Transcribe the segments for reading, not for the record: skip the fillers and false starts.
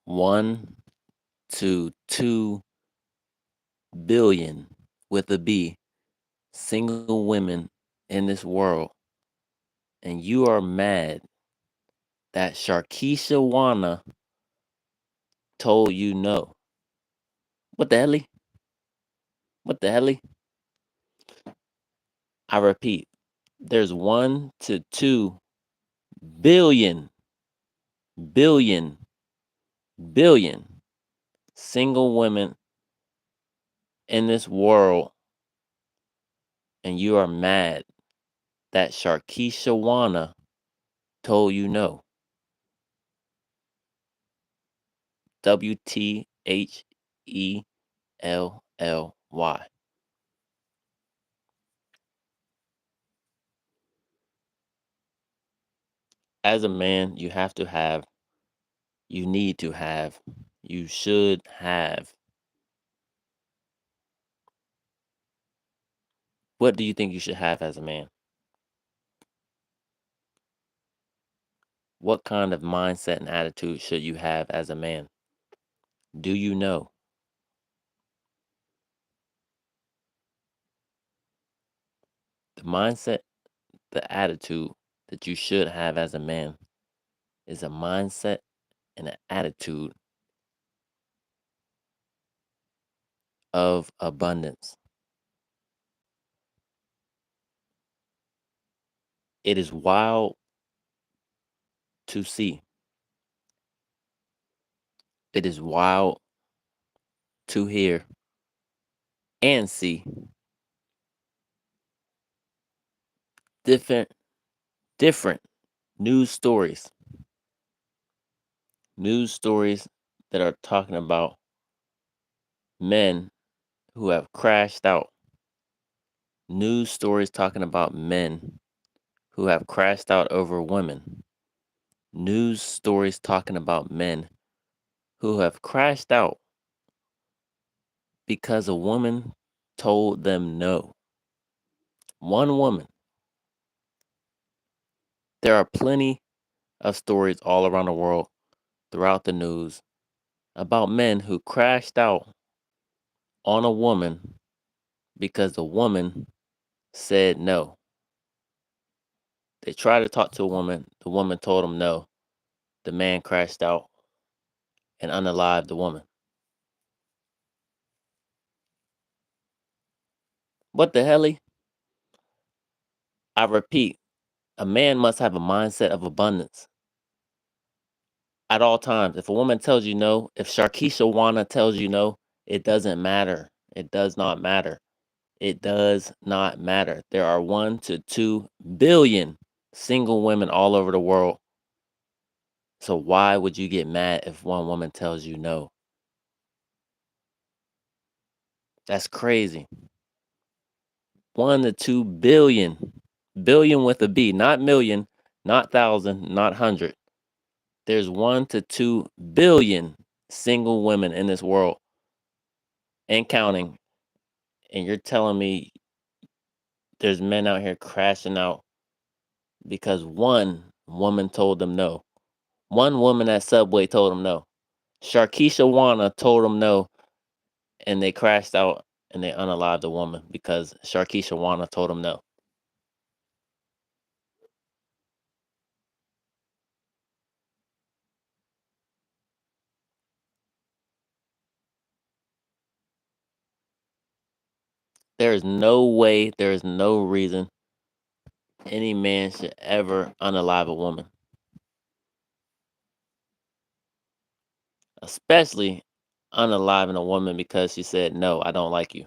1 to 2 billion with a B single women in this world, and you are mad that Sharkeishawanna told you no. What the hell? What the hell? I repeat, there's 1 to 2 billion, billion, billion single women in this world, and you are mad that Sharkeishawanna told you no. WTHELLY. As a man, you have to have, you need to have, you should have. What do you think you should have as a man? What kind of mindset and attitude should you have as a man? Do you know? The mindset, the attitude that you should have as a man is a mindset and an attitude of abundance. It is wild to see. It is wild to hear and see different different news stories. News stories that are talking about men who have crashed out. News stories talking about men who have crashed out over women. News stories talking about men who have crashed out because a woman told them no. One woman. There are plenty of stories all around the world throughout the news about men who crashed out on a woman because the woman said no. They tried to talk to a woman, the woman told them no. The man crashed out and unalived the woman. What the hell? I repeat, a man must have a mindset of abundance at all times. If a woman tells you no, if Sharkeishawanna tells you no, it doesn't matter. It does not matter. It does not matter. There are 1 to 2 billion single women all over the world. So why would you get mad if one woman tells you no? That's crazy. 1 to 2 billion. Billion with a B, not million, not thousand, not hundred. There's 1 to 2 billion single women in this world and counting. And you're telling me there's men out here crashing out because one woman told them no. One woman at Subway told them no. Sharkeishawanna told them no, and they crashed out and they unalived the woman because Sharkeishawanna told them no. There is no way, there is no reason any man should ever unalive a woman, especially unaliving a woman because she said, no, I don't like you.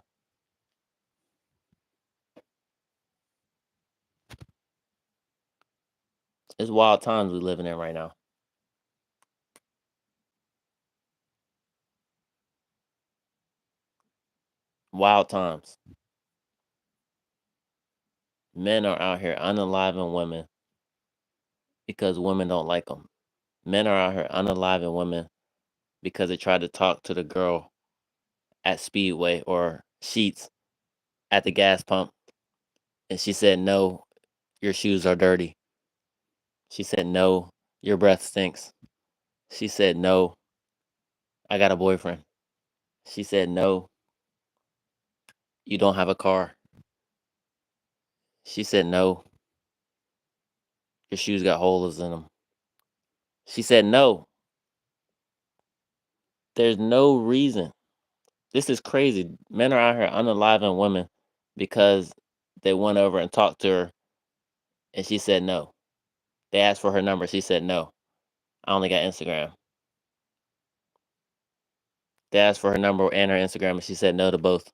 It's wild times we living in right now. Wild times. Men are out here unaliving women because women don't like them. Men are out here unaliving women because they tried to talk to the girl at Speedway or Sheets at the gas pump, and she said, no, your shoes are dirty. She said, no, your breath stinks. She said, no, I got a boyfriend. She said, no, you don't have a car. She said, no, your shoes got holes in them. She said, no, there's no reason. This is crazy. Men are out here unaliving women because they went over and talked to her and she said no. They asked for her number. She said no. I only got Instagram. They asked for her number and her Instagram and she said no to both.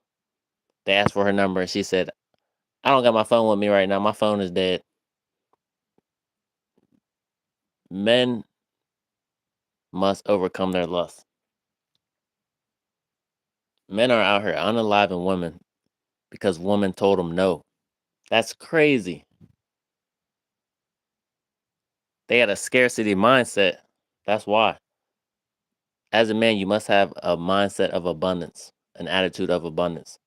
They asked for her number and she said, I don't got my phone with me right now. My phone is dead. Men must overcome their lust. Men are out here unaliving women because women told them no. That's crazy. They had a scarcity mindset. That's why. As a man, you must have a mindset of abundance, an attitude of abundance.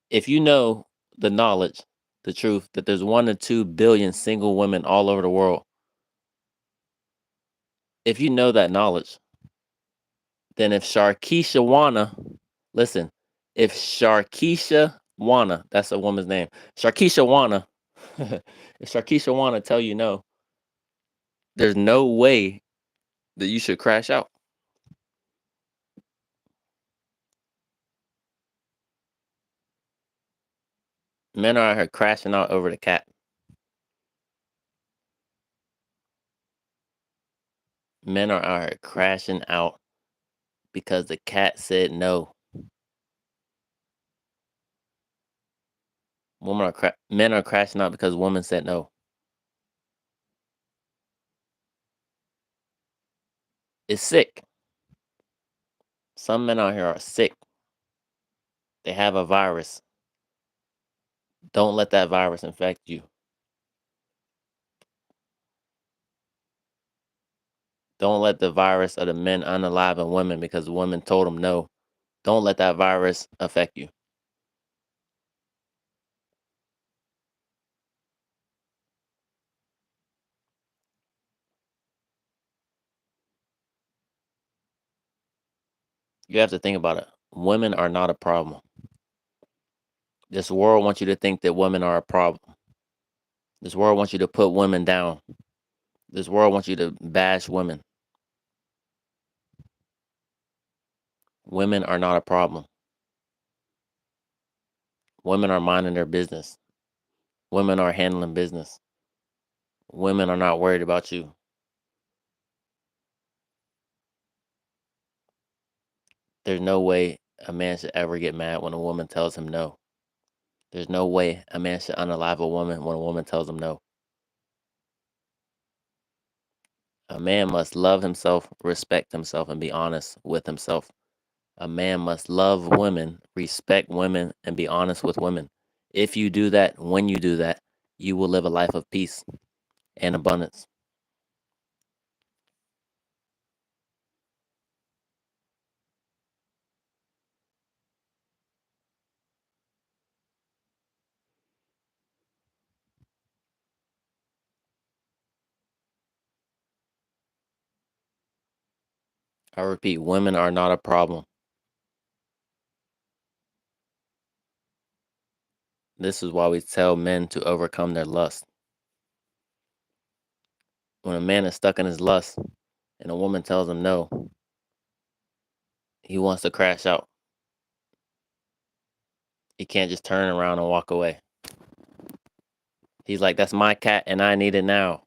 If you know the knowledge, the truth that there's 1 to 2 billion single women all over the world, if you know that knowledge, then if Sharkeishawanna, listen, if Sharkeishawanna, that's a woman's name, Sharkeishawanna, if Sharkeishawanna tell you no, there's no way that you should crash out. Men are out here crashing out over the cat. Men are out here crashing out because the cat said no. Men are crashing out because women said no. It's sick. Some men out here are sick. They have a virus. Don't let that virus infect you. Don't let the virus of the men unaliving women because women told them no. Don't let that virus affect you. You have to think about it. Women are not a problem. This world wants you to think that women are a problem. This world wants you to put women down. This world wants you to bash women. Women are not a problem. Women are minding their business. Women are handling business. Women are not worried about you. There's no way a man should ever get mad when a woman tells him no. There's no way a man should unalive a woman when a woman tells him no. A man must love himself, respect himself, and be honest with himself. A man must love women, respect women, and be honest with women. If you do that, when you do that, you will live a life of peace and abundance. I repeat, women are not a problem. This is why we tell men to overcome their lust. When a man is stuck in his lust and a woman tells him no, he wants to crash out. He can't just turn around and walk away. He's like, that's my cat and I need it now.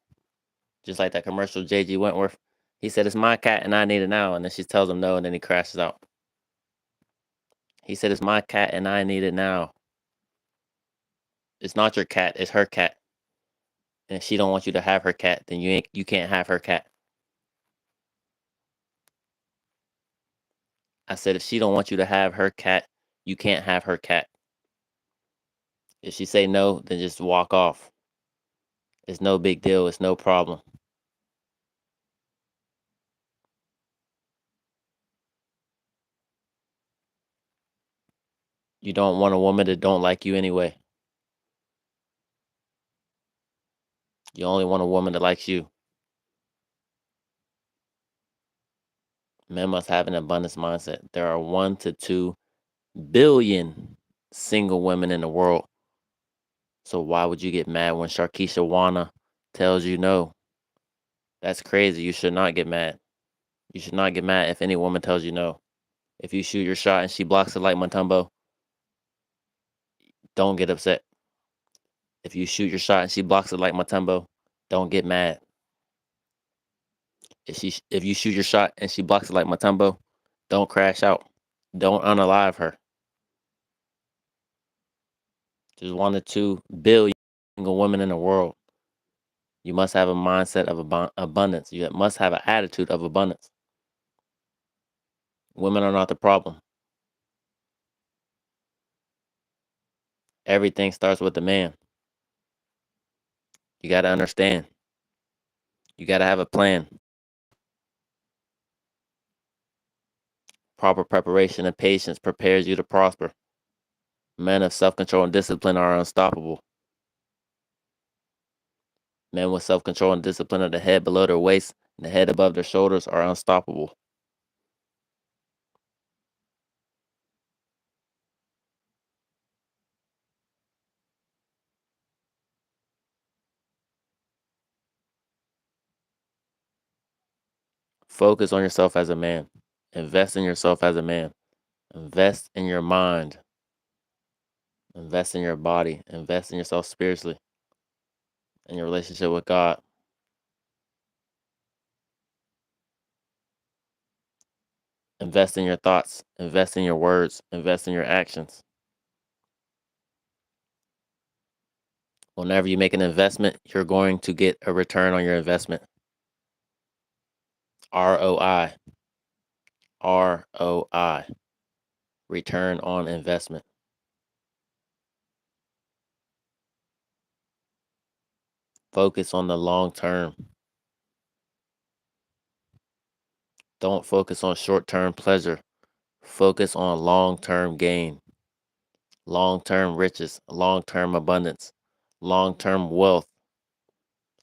Just like that commercial JG Wentworth. He said, it's my cat and I need it now. And then she tells him no and then he crashes out. He said, it's my cat and I need it now. It's not your cat, it's her cat. And if she don't want you to have her cat, then you can't have her cat. I said, if she don't want you to have her cat, you can't have her cat. If she say no, then just walk off. It's no big deal. It's no problem. You don't want a woman that don't like you anyway. You only want a woman that likes you. Men must have an abundance mindset. There are 1 to 2 billion single women in the world. So why would you get mad when Sharkeishawanna tells you no? That's crazy. You should not get mad. You should not get mad if any woman tells you no. If you shoot your shot and she blocks it like Mutombo, don't get upset. If you shoot your shot and she blocks it like Mutombo, don't get mad. If you shoot your shot and she blocks it like Mutombo, don't crash out. Don't unalive her. There's 1 to 2 billion single women in the world. You must have a mindset of abundance. You must have an attitude of abundance. Women are not the problem. Everything starts with the man. You got to understand. You got to have a plan. Proper preparation and patience prepares you to prosper. Men of self-control and discipline are unstoppable. Men with self-control and discipline of the head below their waist and the head above their shoulders are unstoppable. Focus on yourself as a man. Invest in yourself as a man. Invest in your mind. Invest in your body. Invest in yourself spiritually. In your relationship with God. Invest in your thoughts. Invest in your words. Invest in your actions. Whenever you make an investment, you're going to get a return on your investment. ROI. ROI. Return on investment. Focus on the long term. Don't focus on short-term pleasure. Focus on long-term gain, long-term riches, long-term abundance, long-term wealth,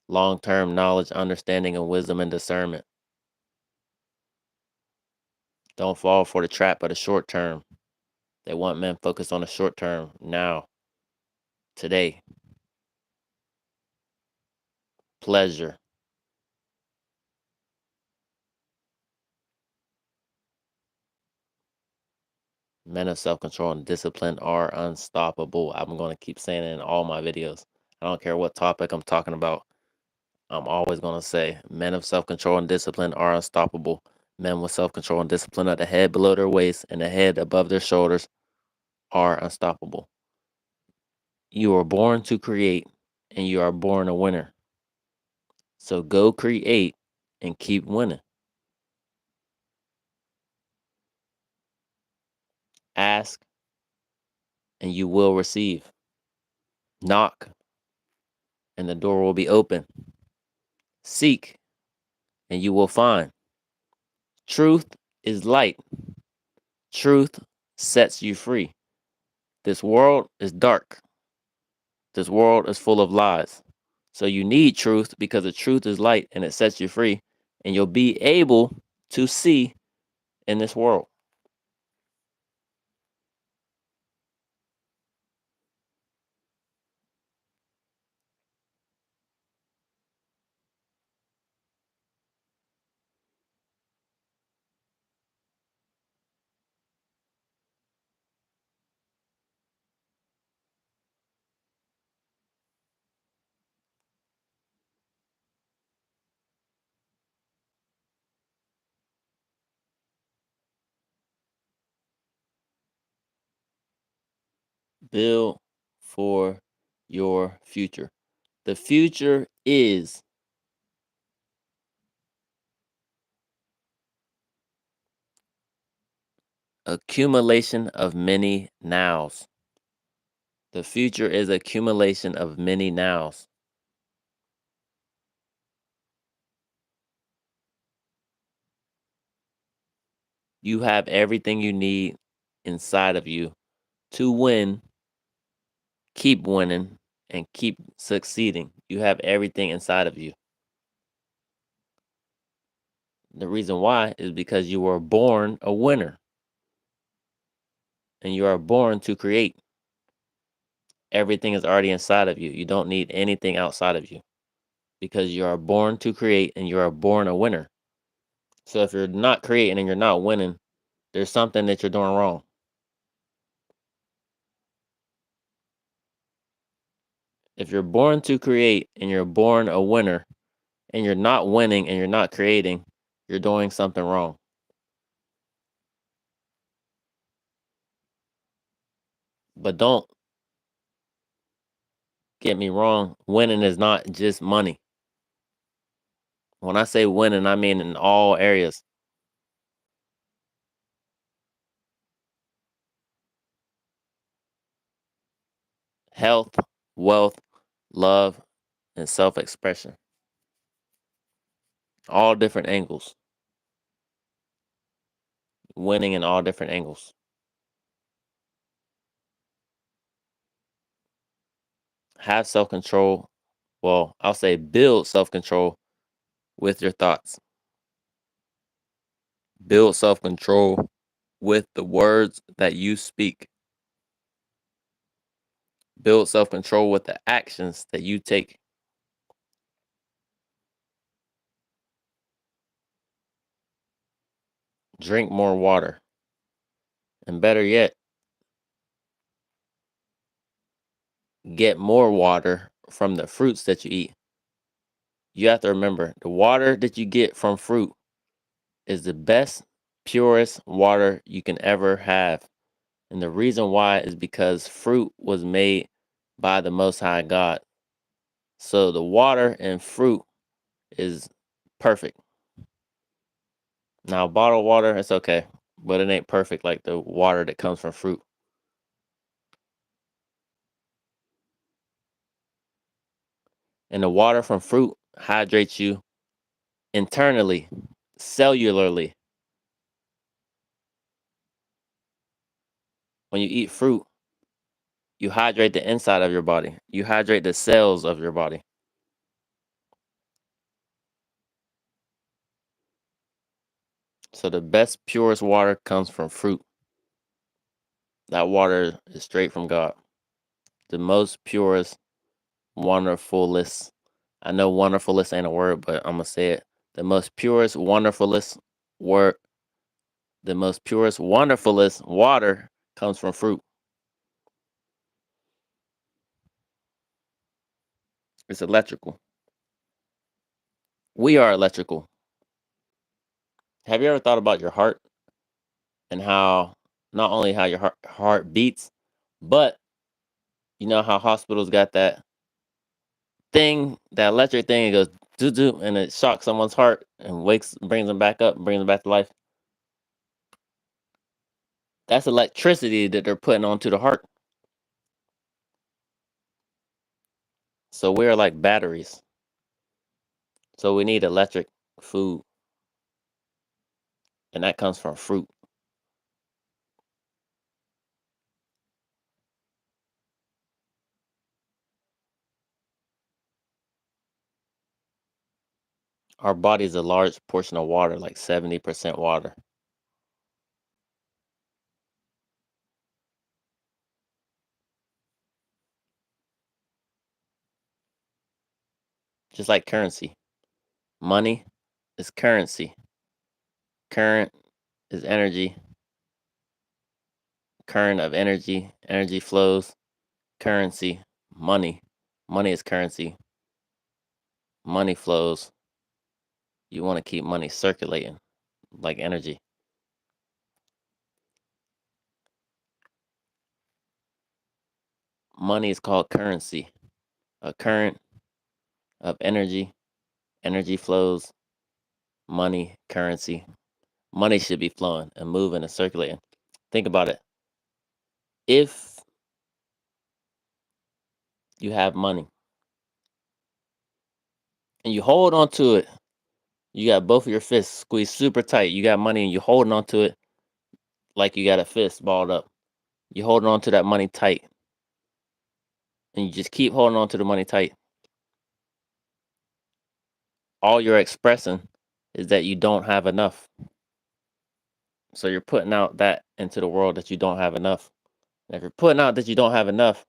long-term knowledge, understanding, and wisdom and discernment. Don't fall for the trap of the short term. They want men focused on the short term, now, today. Pleasure. Men of self-control and discipline are unstoppable. I'm going to keep saying it in all my videos. I don't care what topic I'm talking about. I'm always going to say men of self-control and discipline are unstoppable. Men with self-control and discipline at the head below their waist and the head above their shoulders are unstoppable. You are born to create and you are born a winner. So go create and keep winning. Ask and you will receive. Knock and the door will be open. Seek and you will find. Truth is light. Truth sets you free. This world is dark. This world is full of lies. So you need truth because the truth is light and it sets you free. And you'll be able to see in this world. Build for your future. The future is accumulation of many nows. The future is accumulation of many nows. You have everything you need inside of you to win, keep winning, and keep succeeding. You have everything inside of you. The reason why is because you were born a winner and you are born to create. Everything is already inside of you. You don't need anything outside of you because you are born to create and you are born a winner. So if you're not creating and you're not winning, there's something that you're doing wrong. If you're born to create and you're born a winner and you're not winning and you're not creating, you're doing something wrong. But don't get me wrong, winning is not just money. When I say winning, I mean in all areas. Health, wealth, love, and self expression. All different angles. Winning in all different angles. Have self control. Well, I'll say build self control with your thoughts. Build self control with the words that you speak. Build self control with the actions that you take. Drink more water. And better yet, get more water from the fruits that you eat. You have to remember the water that you get from fruit is the best, purest water you can ever have. And the reason why is because fruit was made by the Most High God. So the water and fruit is perfect. Now, bottled water, it's okay, but it ain't perfect like the water that comes from fruit. And the water from fruit hydrates you internally, cellularly. When you eat fruit, you hydrate the inside of your body, you hydrate the cells of your body. So the best, purest water comes from fruit. That water is straight from God. The most purest, wonderfulest. I know wonderfulest ain't a word, but I'm gonna say it. The most purest, wonderfulest word. The most purest, wonderfulest water comes from fruit. It's electrical. We are electrical. Have you ever thought about your heart and how not only how your heart beats, but you know how hospitals got that thing, that electric thing, it goes doo doo, and it shocks someone's heart and brings them back up, brings them back to life. That's electricity that they're putting onto the heart. So we're like batteries. So we need electric food, and that comes from fruit. Our body is a large portion of water, like 70% water, just like currency. Money is currency. Current is energy. Current of energy. Energy flows. Currency. Money. Money is currency. Money flows. You want to keep money circulating like energy. Money is called currency. A current of energy. Energy flows. Money, currency. Money should be flowing and moving and circulating. Think about it. If you have money and you hold on to it, you got both of your fists squeezed super tight. You got money and you holding on to it like you got a fist balled up. You holding on to that money tight, and you just keep holding on to the money tight. All you're expressing is that you don't have enough. So you're putting out that into the world that you don't have enough. And if you're putting out that you don't have enough,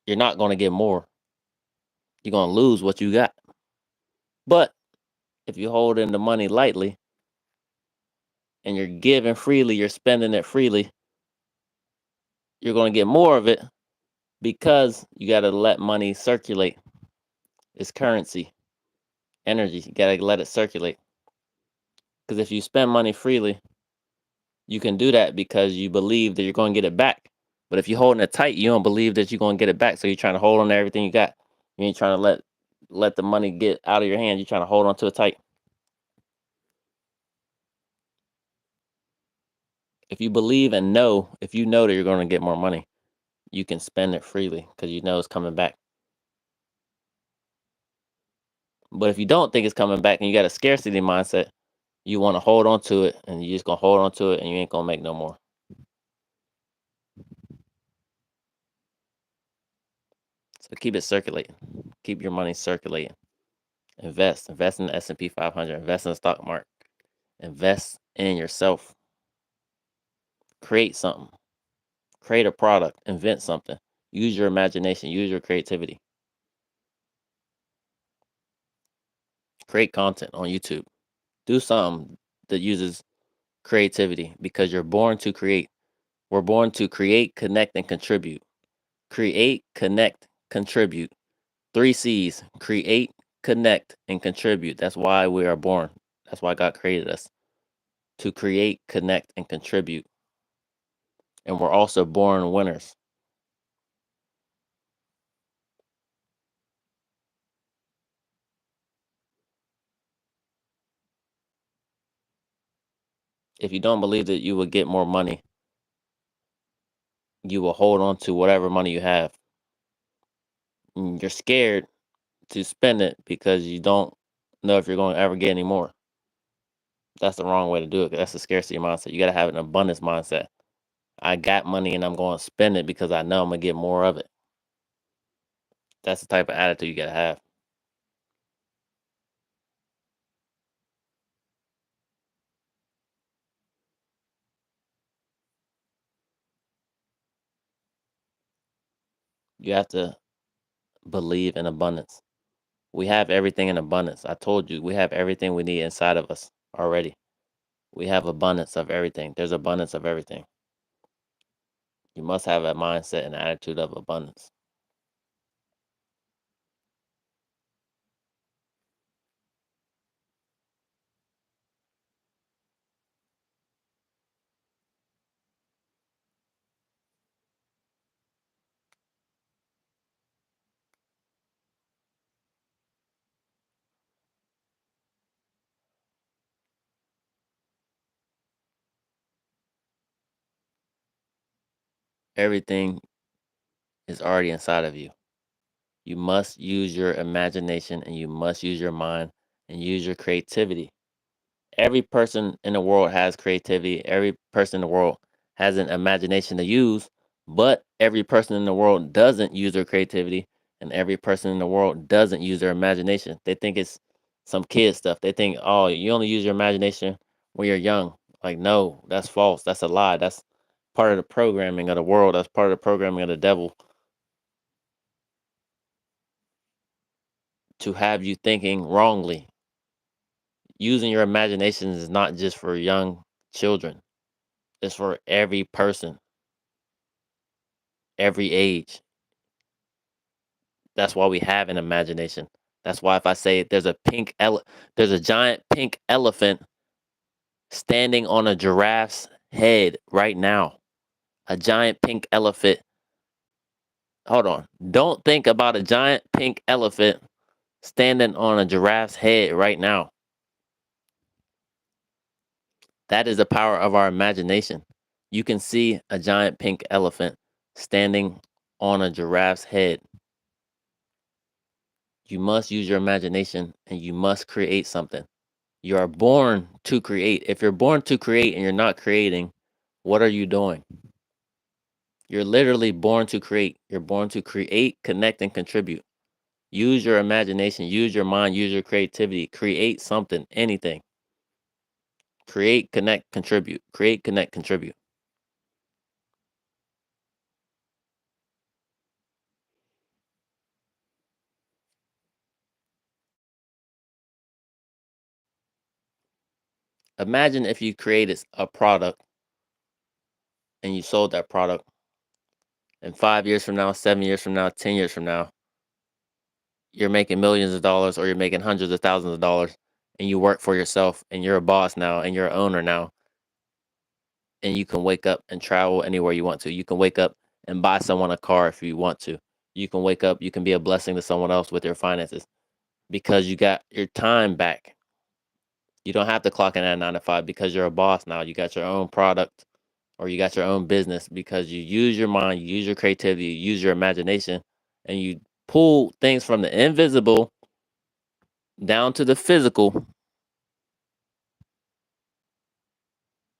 you're not going to get more. You're going to lose what you got. But if you hold in the money lightly and you're giving freely, you're spending it freely, you're going to get more of it because you got to let money circulate. It's currency, energy. You got to let it circulate. Because if you spend money freely, you can do that because you believe that you're going to get it back. But if you're holding it tight, you don't believe that you're going to get it back. So you're trying to hold on to everything you got. You ain't trying to let the money get out of your hand. You're trying to hold on to it tight. If you believe and know, if you know that you're going to get more money, you can spend it freely because you know it's coming back. But if you don't think it's coming back and you got a scarcity mindset, you want to hold on to it and you're just going to hold on to it and you ain't going to make no more. So keep it circulating. Keep your money circulating. Invest in the S&P 500, invest in the stock market, invest in yourself. Create something, create a product, invent something. Use your imagination, use your creativity. Create content on YouTube. Do something that uses creativity because you're born to create. We're born to create, connect, and contribute. Create, connect, contribute. 3 C's: create, connect, and contribute. That's why we are born. That's why God created us to create, connect, and contribute. And we're also born winners. If you don't believe that you will get more money, you will hold on to whatever money you have. You're scared to spend it because you don't know if you're going to ever get any more. That's the wrong way to do it. That's a scarcity mindset. You got to have an abundance mindset. I got money and I'm going to spend it because I know I'm going to get more of it. That's the type of attitude you got to have. You have to believe in abundance. We have everything in abundance. I told you, we have everything we need inside of us already. We have abundance of everything. There's abundance of everything. You must have a mindset and attitude of abundance. Everything is already inside of you. You must use your imagination and you must use your mind and use your creativity. Every person in the world has creativity. Every person in the world has an imagination to use, but every person in the world doesn't use their creativity and every person in the world doesn't use their imagination. They think it's some kid stuff. They think, oh, you only use your imagination when you're young. Like, no, that's false. That's a lie. That's part of the programming of the world. That's part of the programming of the devil to have you thinking wrongly. Using your imagination is not just for young children. It's for every person, every age. That's why we have an imagination. That's why if I say there's a giant pink elephant standing on a giraffe's head right now. A giant pink elephant. Hold on. Don't think about a giant pink elephant standing on a giraffe's head right now. That is the power of our imagination. You can see a giant pink elephant standing on a giraffe's head. You must use your imagination and you must create something. You are born to create. If you're born to create and you're not creating, what are you doing? You're literally born to create. You're born to create, connect, and contribute. Use your imagination, use your mind, use your creativity. Create something, anything. Create, connect, contribute. Create, connect, contribute. Imagine if you created a product and you sold that product, and 5 years from now, 7 years from now, 10 years from now, you're making millions of dollars or you're making hundreds of thousands of dollars, and you work for yourself and you're a boss now and you're an owner now, and you can wake up and travel anywhere you want to. You can wake up and buy someone a car if you want to. You can wake up, you can be a blessing to someone else with your finances because you got your time back. You don't have to clock in at 9 to 5 because you're a boss now. You got your own product or you got your own business because you use your mind, you use your creativity, you use your imagination, and you pull things from the invisible down to the physical.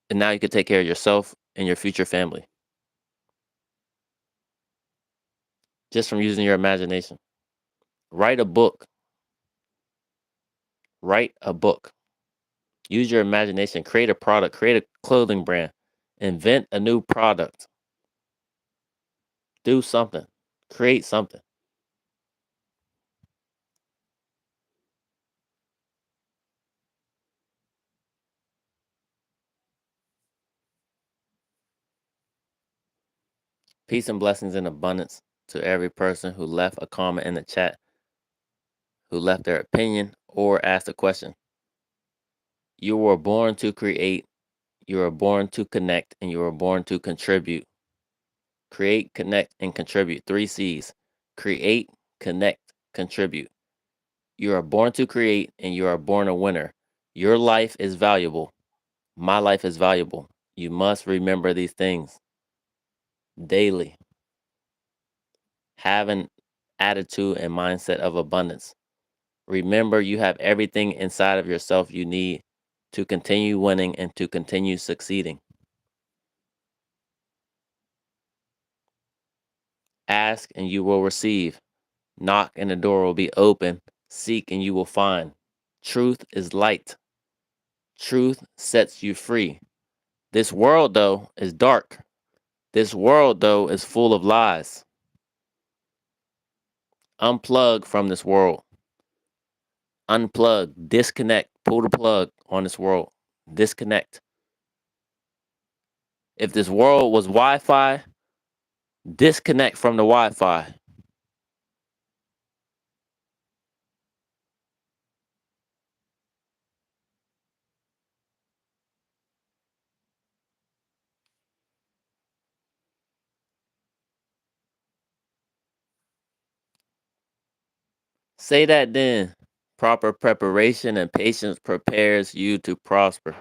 And now you can take care of yourself and your future family just from using your imagination. Write a book. Write a book. Use your imagination. Create a product. Create a clothing brand. Invent a new product. Do something. Create something. Peace and blessings in abundance to every person who left a comment in the chat, who left their opinion, or asked a question. You were born to create, you were born to connect, and you were born to contribute. Create, connect, and contribute. 3 C's. Create, connect, contribute. You are born to create, and you are born a winner. Your life is valuable. My life is valuable. You must remember these things daily. Have an attitude and mindset of abundance. Remember, you have everything inside of yourself you need to continue winning and to continue succeeding. Ask and you will receive. Knock and the door will be open. Seek and you will find. Truth is light. Truth sets you free. This world, though, is dark. This world, though, is full of lies. Unplug from this world. Unplug. Disconnect. Pull the plug on this world. Disconnect. If this world was Wi Fi, disconnect from the Wi Fi. Say that then. Proper preparation and patience prepares you to prosper.